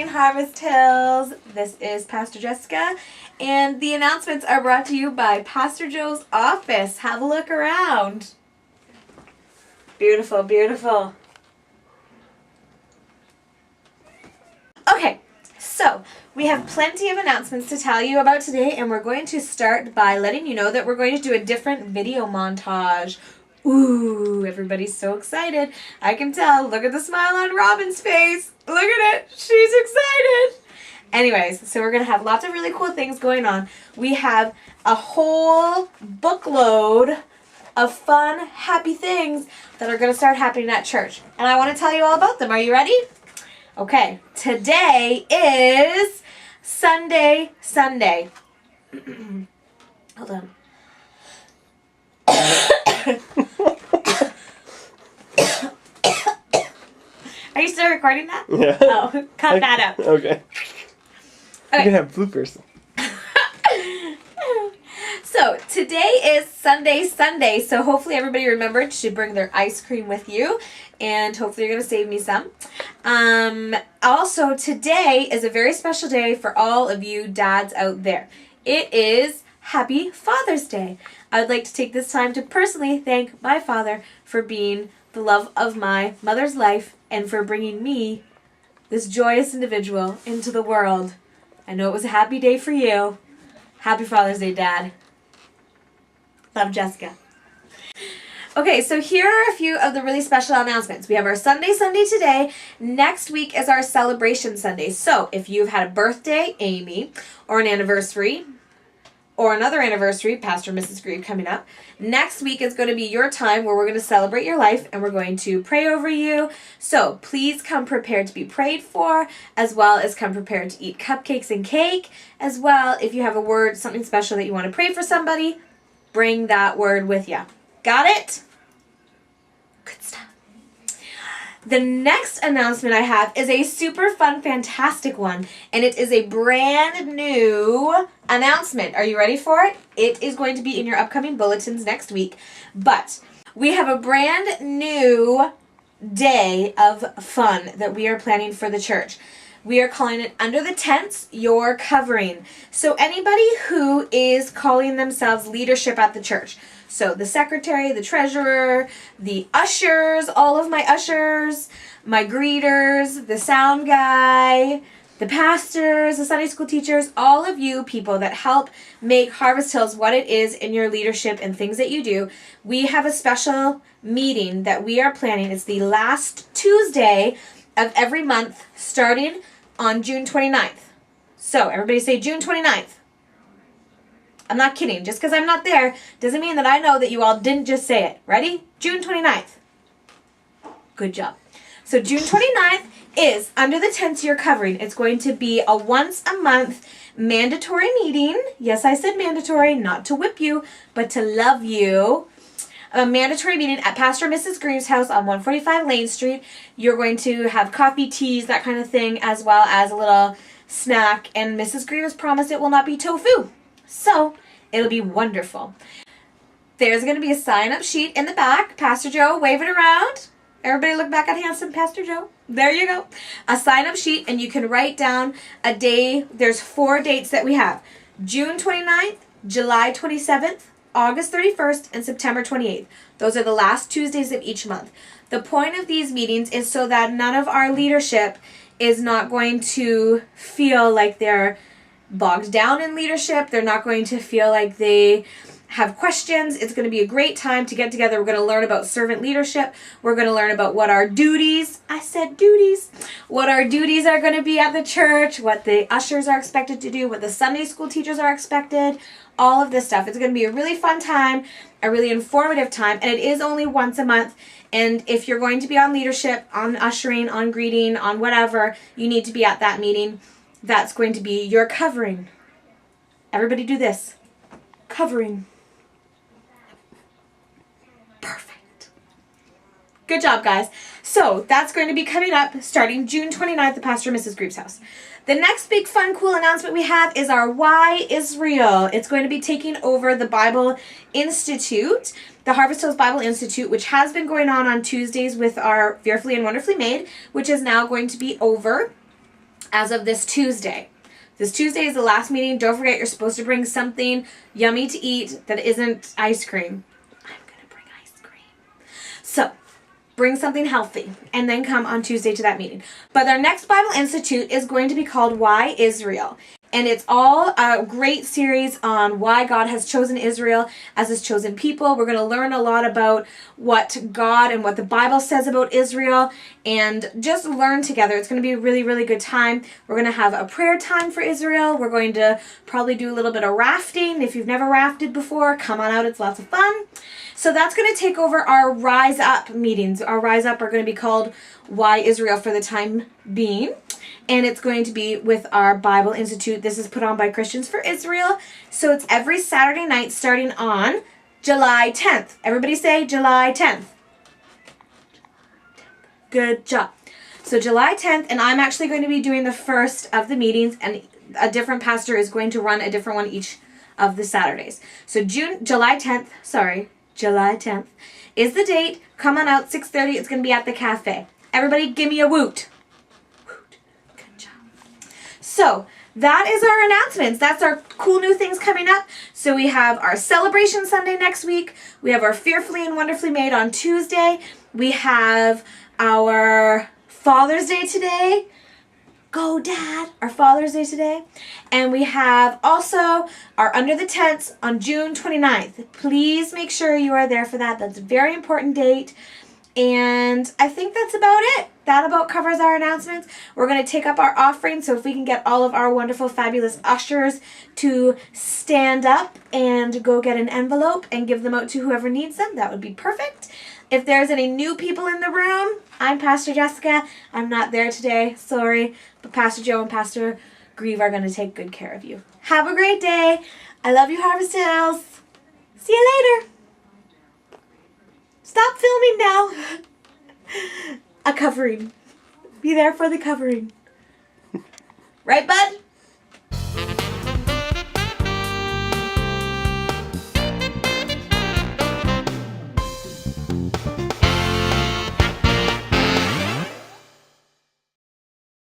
morning, Harvest Hills. This is Pastor Jessica, and the announcements are brought to you by Pastor Joe's office. Have a look around. Beautiful, beautiful. Okay, so we have plenty of announcements to tell you about today, and we're going to start by letting you know that we're going to do a different video montage. Ooh, everybody's so excited. I can tell. Look at the smile on Robin's face. Look at it. She's excited. Anyways, so we're going to have lots of really cool things going on. We have a whole bookload of fun, happy things that are going to start happening at church. And I want to tell you all about them. Are you ready? Okay, today is Sunday. Hold on. Are you still recording that? Yeah. Oh, cut that out. Okay. You can have bloopers. So, today is Sunday, so hopefully everybody remembered to bring their ice cream with you, and hopefully you're going to save me some. Also, today is a very special day for all of you dads out there. It is Happy Father's Day. I would like to take this time to personally thank my father for being the love of my mother's life and for bringing me, this joyous individual, into the world. I know it was a happy day for you. Happy Father's Day, Dad. Love, Jessica. Okay, so here are a few of the really special announcements. We have our Sunday today. Next week is our celebration Sunday. So if you've had a birthday, Amy, or an anniversary, or another anniversary, Pastor and Mrs. Grieve coming up, next week is going to be your time where we're going to celebrate your life and we're going to pray over you. So please come prepared to be prayed for, as well as come prepared to eat cupcakes and cake. As well, if you have a word, something special that you want to pray for somebody, bring that word with you. Got it? Good stuff. The next announcement I have is a super fun, fantastic one, and it is a brand new announcement. Are you ready for it? It is going to be in your upcoming bulletins next week, but we have a brand new day of fun that we are planning for the church. We are calling it Under the Tents, Your Covering. So anybody who is calling themselves leadership at the church, so the secretary, the treasurer, the ushers, all of my ushers, my greeters, the sound guy, the pastors, the Sunday school teachers, all of you people that help make Harvest Hills what it is in your leadership and things that you do, we have a special meeting that we are planning. It's the last Tuesday of every month starting on June 29th. So everybody say June 29th. I'm not kidding. Just because I'm not there doesn't mean that I know that you all didn't just say it. Ready? June 29th. Good job. So June 29th is Under the Tents You're Covering. It's going to be a once a month mandatory meeting. Yes, I said mandatory, not to whip you, but to love you. A mandatory meeting at Pastor and Mrs. Grieve's house on 145 Lane Street. You're going to have coffee, teas, that kind of thing, as well as a little snack. And Mrs. Grieve has promised it will not be tofu. So, it'll be wonderful. There's going to be a sign-up sheet in the back. Pastor Joe, wave it around. Everybody look back at handsome Pastor Joe. There you go. A sign-up sheet, and you can write down a day. There's 4 dates that we have. June 29th, July 27th, August 31st, and September 28th. Those are the last Tuesdays of each month. The point of these meetings is so that none of our leadership is not going to feel like they're bogged down in leadership. They're not going to feel like they have questions. It's going to be a great time to get together. We're going to learn about servant leadership. We're going to learn about what our duties, what our duties are going to be at the church, what the ushers are expected to do, what the Sunday school teachers are expected, all of this stuff. It's going to be a really fun time, a really informative time, and it is only once a month. And if you're going to be on leadership, on ushering, on greeting, on whatever, you need to be at that meeting. That's going to be your covering. Everybody do this. Covering. Perfect. Good job, guys. So that's going to be coming up starting June 29th at Pastor and Mrs. Grieve's house. The next big fun cool announcement we have is our Why Israel. It's going to be taking over the Bible Institute, the Harvest Hills Bible Institute, which has been going on Tuesdays with our Fearfully and Wonderfully Made, which is now going to be over. as of this Tuesday. This Tuesday is the last meeting. Don't forget, you're supposed to bring something yummy to eat that isn't ice cream. I'm going to bring ice cream. So, bring something healthy and then come on Tuesday to that meeting. But our next Bible Institute is going to be called Why Israel? And it's all a great series on why God has chosen Israel as his chosen people. We're going to learn a lot about what God and what the Bible says about Israel and just learn together. It's going to be a really, really good time. We're going to have a prayer time for Israel. We're going to probably do a little bit of rafting. If you've never rafted before, come on out. It's lots of fun. So that's going to take over our Rise Up meetings. Our Rise Up are going to be called Why Israel for the time being. And it's going to be with our Bible Institute. This is put on by Christians for Israel. So it's every Saturday night starting on July 10th. Everybody say July 10th. Good job. So July 10th, and I'm actually going to be doing the first of the meetings, and a different pastor is going to run a different one each of the Saturdays. So July 10th is the date. Come on out, 6:30. It's going to be at the cafe. Everybody give me a woot. So that is our announcements. That's our cool new things coming up. So we have our Celebration Sunday next week. We have our Fearfully and Wonderfully Made on Tuesday. We have our Father's Day today. Go Dad! Our Father's Day today. And we have also our Under the Tents on June 29th. Please make sure you are there for that. That's a very important date. And I think that's about it. That about covers our announcements. We're going to take up our offering, so if we can get all of our wonderful, fabulous ushers to stand up and go get an envelope and give them out to whoever needs them, that would be perfect. If there's any new people in the room, I'm Pastor Jessica. I'm not there today, sorry, but Pastor Joe and Pastor Grieve are going to take good care of you. Have a great day. I love you, Harvest Hills. See you later. Stop filming now. A covering. Be there for the covering. Right, bud?